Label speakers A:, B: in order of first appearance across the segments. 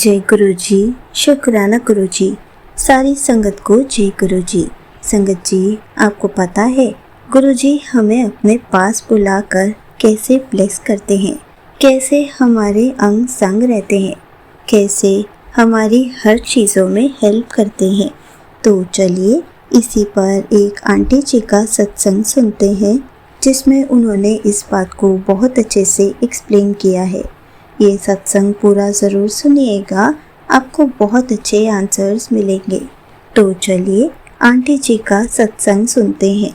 A: जय गुरु जी, शुक्राना गुरु जी, सारी संगत को जय गुरु जी। संगत जी, आपको पता है गुरु जी हमें अपने पास बुलाकर कैसे ब्लेस करते हैं, कैसे हमारे अंग संग रहते हैं, कैसे हमारी हर चीज़ों में हेल्प करते हैं। तो चलिए इसी पर एक आंटी जी का सत्संग सुनते हैं, जिसमें उन्होंने इस बात को बहुत अच्छे से एक्सप्लेन किया है। ये सत्संग पूरा ज़रूर सुनिएगा, आपको बहुत अच्छे आंसर्स मिलेंगे। तो चलिए आंटी जी का सत्संग सुनते हैं।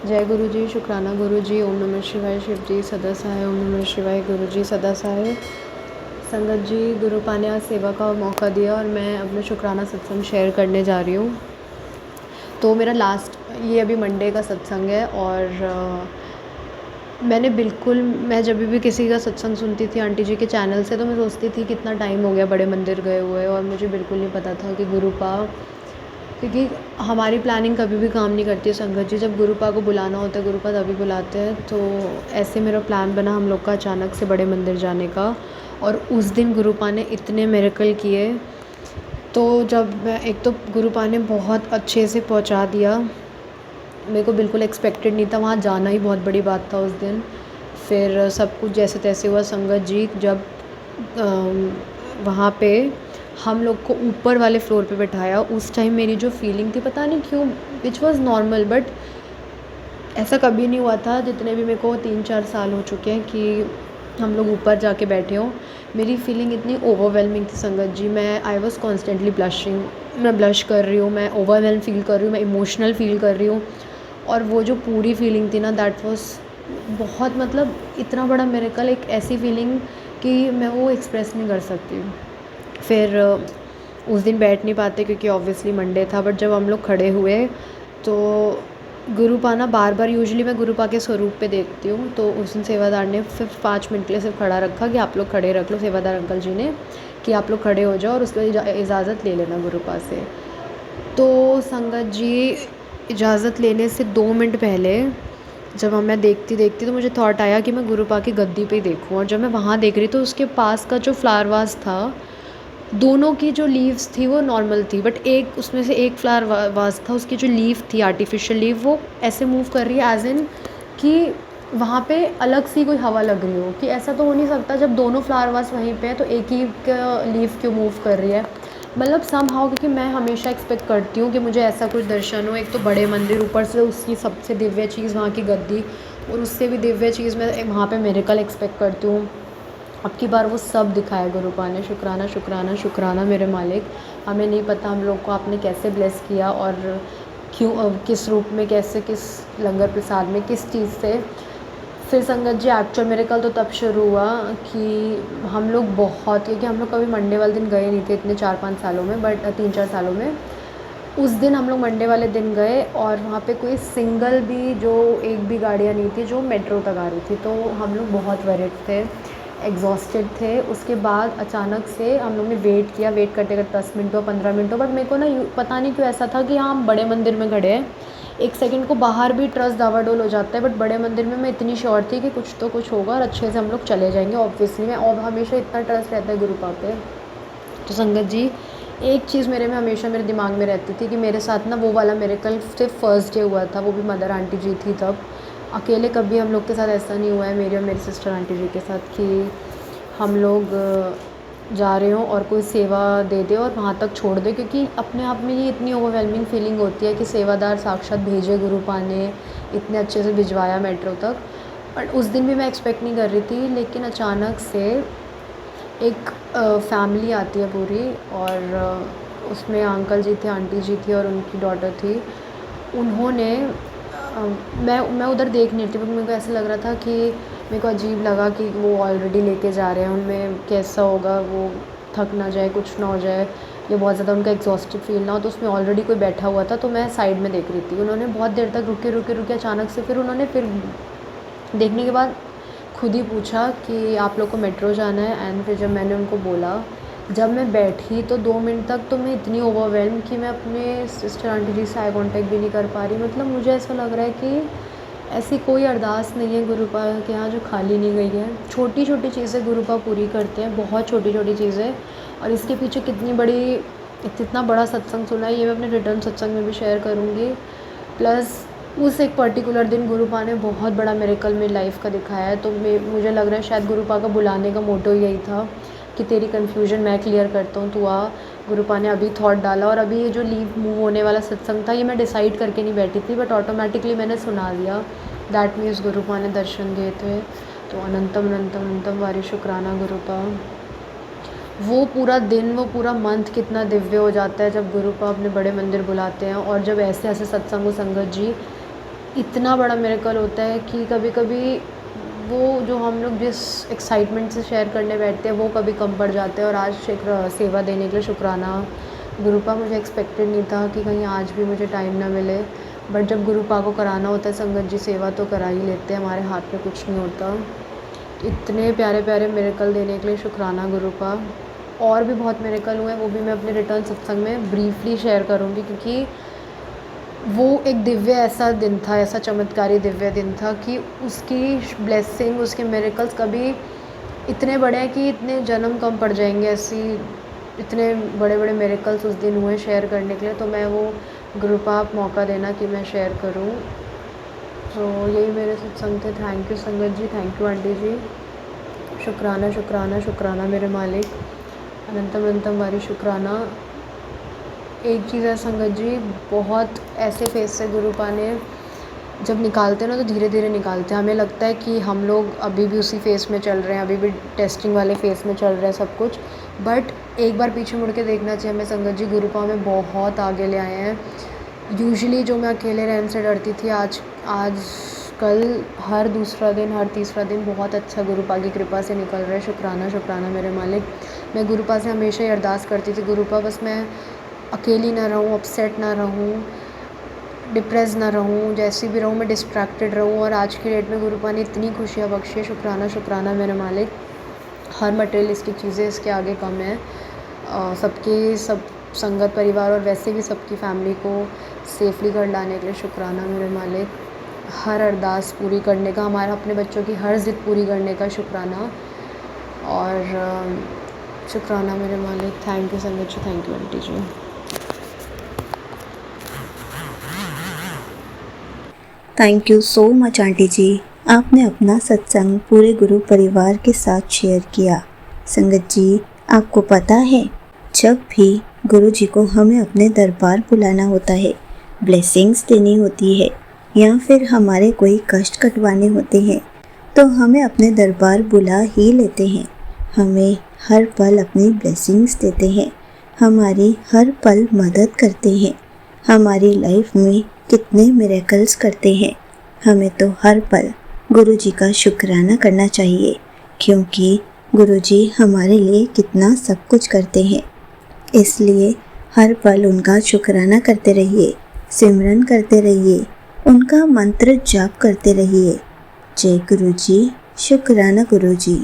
B: जय गुरु जी, शुक्राना गुरु जी, ओम नमः शिवाय, शिव जी सदा सहाय, ओम नमः शिवाय, गुरु जी सदा सहाय। संगत जी, गुरु पाने आज सेवा का मौका दिया और मैं अपना शुक्राना सत्संग शेयर करने जा रही हूँ। तो मेरा ये अभी मंडे का सत्संग है और मैं जब भी किसी का सत्संग सुनती थी आंटी जी के चैनल से, तो मैं सोचती थी कितना टाइम हो गया बड़े मंदिर गए हुए, और मुझे बिल्कुल नहीं पता था कि गुरुपा, क्योंकि हमारी प्लानिंग कभी भी काम नहीं करती है संगत जी। जब गुरुपा को बुलाना होता है, गुरुपा तभी बुलाते हैं। तो ऐसे मेरा प्लान बना हम लोग का अचानक से बड़े मंदिर जाने का, और उस दिन गुरुपा ने इतने मिरेकल किए। तो जब मैं एक तो गुरुपा ने बहुत अच्छे से पहुंचा दिया, मेरे को बिल्कुल एक्सपेक्टेड नहीं था, वहाँ जाना ही बहुत बड़ी बात था उस दिन। फिर सब कुछ जैसे तैसे हुआ संगत जी। जब वहाँ पे हम लोग को ऊपर वाले फ्लोर पे बैठाया, उस टाइम मेरी जो फीलिंग थी, पता नहीं क्यों, विच वॉज़ नॉर्मल, बट ऐसा कभी नहीं हुआ था जितने भी मेरे को 3-4 साल हो चुके हैं कि हम लोग ऊपर जाके बैठे हों। मेरी फीलिंग इतनी ओवरवेलमिंग थी संगत जी, आई वॉज़ कॉन्स्टेंटली ब्लशिंग, मैं ब्लश कर रही हूँ, मैं ओवरवेलम फील कर रही हूँ, मैं इमोशनल फील कर रही हूँ। और वो जो पूरी फीलिंग थी ना, दैट वाज़ बहुत, मतलब इतना बड़ा मिरेकल, एक ऐसी फीलिंग कि मैं वो एक्सप्रेस नहीं कर सकती। फिर उस दिन बैठ नहीं पाते क्योंकि ऑब्वियसली मंडे था, बट जब हम लोग खड़े हुए तो गुरुपा ना बार बार, यूजुअली मैं गुरुपा के स्वरूप पे देखती हूँ, तो उस दिन सेवादार ने सिर्फ 5 मिनट के लिए सिर्फ खड़ा रखा कि आप लोग खड़े रख लो, सेवादार अंकल जी ने, कि आप लोग खड़े हो जाओ और उसके बाद इजाज़त ले लेना गुरुपा से। तो संगत जी, इजाज़त लेने से 2 मिनट पहले जब मैं देखती देखती तो मुझे थॉट आया कि मैं गुरुपा की गद्दी पे ही देखूँ, और जब मैं वहाँ देख रही तो उसके पास का जो फ्लावर वास था, दोनों की जो लीव्स थी वो नॉर्मल थी, बट एक उसमें से एक फ्लावर वास था, उसकी जो लीफ थी, आर्टिफिशियल लीफ, वो ऐसे मूव कर रही है एज इन कि वहाँ पे अलग सी कोई हवा लग रही हो, कि ऐसा तो हो नहीं सकता जब दोनों फ्लावर वास वहीं पे है तो एक ही लीफ क्यों मूव कर रही है। मतलब समहाउ, क्योंकि मैं हमेशा एक्सपेक्ट करती हूँ कि मुझे ऐसा कुछ दर्शन हो, एक तो बड़े मंदिर, ऊपर से उसकी सबसे दिव्य चीज़ वहाँ की गद्दी, और उससे भी दिव्य चीज़ मैं वहाँ पे मिरेकल एक्सपेक्ट करती हूँ। अब की बार वो सब दिखाया गुरुपा ने। शुक्राना शुक्राना शुक्राना मेरे मालिक। हमें नहीं पता हम लोग को आपने कैसे ब्लेस किया और क्यों, किस रूप में, कैसे, किस लंगर प्रसाद में, किस चीज़ से। फिर संगत जी, एक्चुअल मिरेकल तो तब शुरू हुआ कि हम लोग बहुत, क्योंकि हम लोग कभी मंडे वाले दिन गए नहीं थे इतने 4-5 सालों में, बट 3-4 सालों में उस दिन हम लोग मंडे वाले दिन गए, और वहाँ पे कोई सिंगल भी, जो एक भी गाड़ियाँ नहीं थी जो मेट्रो तक आ रही थी। तो हम लोग बहुत वरिड थे, एग्जॉस्टेड थे। उसके बाद अचानक से हम लोग ने वेट किया, वेट करते करते 10 मिनटों 15 मिनटों, बट मेरे को ना पता नहीं क्यों ऐसा था कि हाँ, हम बड़े मंदिर में खड़े हैं, एक सेकंड को बाहर भी ट्रस्ट दावाडोल हो जाता है, बट बड़े मंदिर में मैं इतनी श्योर थी कि कुछ तो कुछ होगा और अच्छे से हम लोग चले जाएंगे। ऑब्वियसली मैं, और हमेशा इतना ट्रस्ट रहता है गुरुपा पे। तो संगत जी, एक चीज़ मेरे में हमेशा मेरे दिमाग में रहती थी कि मेरे साथ ना वो वाला मिरेकल सिर्फ फर्स्ट डे हुआ था, वो भी मदर आंटी जी थी तब। अकेले कभी हम लोग के साथ ऐसा नहीं हुआ है, मेरी और मेरी सिस्टर आंटी जी के साथ, कि हम लोग जा रहे हों और कोई सेवा दे दे और वहाँ तक छोड़ दे, क्योंकि अपने आप में ये इतनी ओवरवेलमिंग फीलिंग होती है कि सेवादार साक्षात भेजे गुरुपा ने, इतने अच्छे से भिजवाया मेट्रो तक। बट उस दिन भी मैं एक्सपेक्ट नहीं कर रही थी, लेकिन अचानक से एक फैमिली आती है पूरी, और उसमें अंकल जी थे, आंटी जी थी और उनकी डॉटर थी। उन्होंने मैं उधर देख नहीं थी, मेरे को ऐसा लग रहा था कि मेरे को अजीब लगा कि वो ऑलरेडी लेके जा रहे हैं, उनमें कैसा होगा, वो थक ना जाए, कुछ ना हो जाए, या बहुत ज़्यादा उनका एग्जॉस्टेड फील ना हो। तो उसमें ऑलरेडी कोई बैठा हुआ था, तो मैं साइड में देख रही थी। उन्होंने बहुत देर तक रुके रुके रुके, अचानक से फिर उन्होंने, फिर देखने के बाद खुद ही पूछा कि आप लोग को मेट्रो जाना है। एंड फिर जब मैंने उनको बोला, जब मैं बैठी तो 2 मिनट तक तो मैं इतनी ओवरवेल्म कि मैं अपने सिस्टर आंटी जी से आई कांटेक्ट भी नहीं कर पा रही। मतलब मुझे ऐसा लग रहा है कि ऐसी कोई अरदास नहीं है गुरुपा के यहाँ जो खाली नहीं गई है। छोटी छोटी चीज़ें गुरुपा पूरी करते हैं, बहुत छोटी छोटी चीज़ें, और इसके पीछे कितना बड़ा सत्संग सुना है, ये मैं अपने रिटर्न सत्संग में भी शेयर करूँगी। प्लस उस एक पर्टिकुलर दिन गुरुपा ने बहुत बड़ा मिरेकल मेरी लाइफ का दिखाया है, तो मुझे लग रहा है शायद गुरुपा का बुलाने का मोटो यही था कि तेरी कन्फ्यूजन मैं क्लियर करता हूँ, तू आ। गुरुपा ने अभी थॉट डाला, और अभी ये जो लीव मूव होने वाला सत्संग था, ये मैं डिसाइड करके नहीं बैठी थी, बट ऑटोमेटिकली मैंने सुना दिया। दैट मीन्स गुरुपा ने दर्शन दिए थे। तो अनंतम अनंतम अनंतम वारी शुक्राना गुरुपा। वो पूरा दिन, वो पूरा मंथ कितना दिव्य हो जाता है जब गुरुपा अपने बड़े मंदिर बुलाते हैं, और जब ऐसे ऐसे सत्संग संगत जी, इतना बड़ा मिरेकल होता है कि कभी कभी वो जो हम लोग जिस एक्साइटमेंट से शेयर करने बैठते हैं वो कभी कम पड़ जाते हैं। और आज सेवा देने के लिए शुक्राना गुरुपा। मुझे एक्सपेक्टेड नहीं था कि कहीं आज भी मुझे टाइम ना मिले, बट जब गुरुपा को कराना होता है संगत जी सेवा, तो करा ही लेते हैं, हमारे हाथ में कुछ नहीं होता। इतने प्यारे प्यारे मिरेकल देने के लिए शुक्राना गुरुपा। और भी बहुत मिरेकल हुए, वो भी मैं अपने रिटर्न सत्संग में ब्रीफली शेयर करूँगी, क्योंकि वो एक दिव्य ऐसा दिन था, ऐसा चमत्कारी दिव्य दिन था कि उसकी ब्लेसिंग, उसके मिरेकल्स कभी इतने बड़े हैं कि इतने जन्म कम पड़ जाएंगे, ऐसी इतने बड़े बड़े मिरेकल्स उस दिन हुए शेयर करने के लिए। तो मैं वो गुरुपा आप मौका देना कि मैं शेयर करूं। तो यही मेरे सत्संग थे। थैंक यू संगत जी, थैंक यू आंटी जी। शुक्राना शुक्राना शुक्राना मेरे मालिक, अनंतम अनंतम वारी शुक्राना। एक चीज़ है संगत जी, बहुत ऐसे फेस से गुरुपा ने जब निकालते हैं ना, तो धीरे धीरे निकालते हैं। हमें लगता है कि हम लोग अभी भी उसी फेस में चल रहे हैं, अभी भी टेस्टिंग वाले फेस में चल रहे हैं सब कुछ, बट एक बार पीछे मुड़ के देखना चाहिए हमें संगत जी, गुरुपा में बहुत आगे ले आए हैं। यूजुअली जो मैं अकेले रहने से डरती थी, आज कल हर दूसरा दिन, हर तीसरा दिन बहुत अच्छा गुरुपा की कृपा से निकल रहा है। शुक्राना शुक्राना मेरे मालिक। मैं गुरुपा से हमेशा ही अरदास करती थी, गुरुपा बस मैं अकेली ना रहूँ, अपसेट ना रहूँ, डिप्रेस ना रहूँ, जैसी भी रहूँ मैं डिस्ट्रैक्टेड रहूँ। और आज की डेट में गुरुपा ने इतनी खुशियाँ बख्शी है। शुक्राना शुक्राना मेरे मालिक। हर मटेरियलिस्टिक चीज़ें इसके आगे कम है। सब संगत परिवार और वैसे भी सबकी फैमिली को सेफली घर लाने के लिए शुक्राना मेरे मालिक। हर अरदास पूरी करने का, हमारा अपने बच्चों की हर ज़िद पूरी करने का शुक्राना। और शुक्राना मेरे मालिक। थैंक यू संगत जी, थैंक यू आंटी जी।
A: Thank you so much aunty जी, आपने अपना सत्संग पूरे गुरु परिवार के साथ शेयर किया। संगत जी, आपको पता है, जब भी गुरु जी को हमें अपने दरबार बुलाना होता है, ब्लेसिंग्स देनी होती है, या फिर हमारे कोई कष्ट कटवाने होते हैं, तो हमें अपने दरबार बुला ही लेते हैं। हमें हर पल अपनी ब्लेसिंग्स देते हैं, हमारी हर पल मदद करते हैं, हमारी लाइफ में कितने मिरेकल्स करते हैं। हमें तो हर पल गुरु जी का शुक्राना करना चाहिए, क्योंकि गुरु जी हमारे लिए कितना सब कुछ करते हैं। इसलिए हर पल उनका शुक्राना करते रहिए, सिमरन करते रहिए, उनका मंत्र जाप करते रहिए। जय गुरु जी, शुक्राना गुरु जी।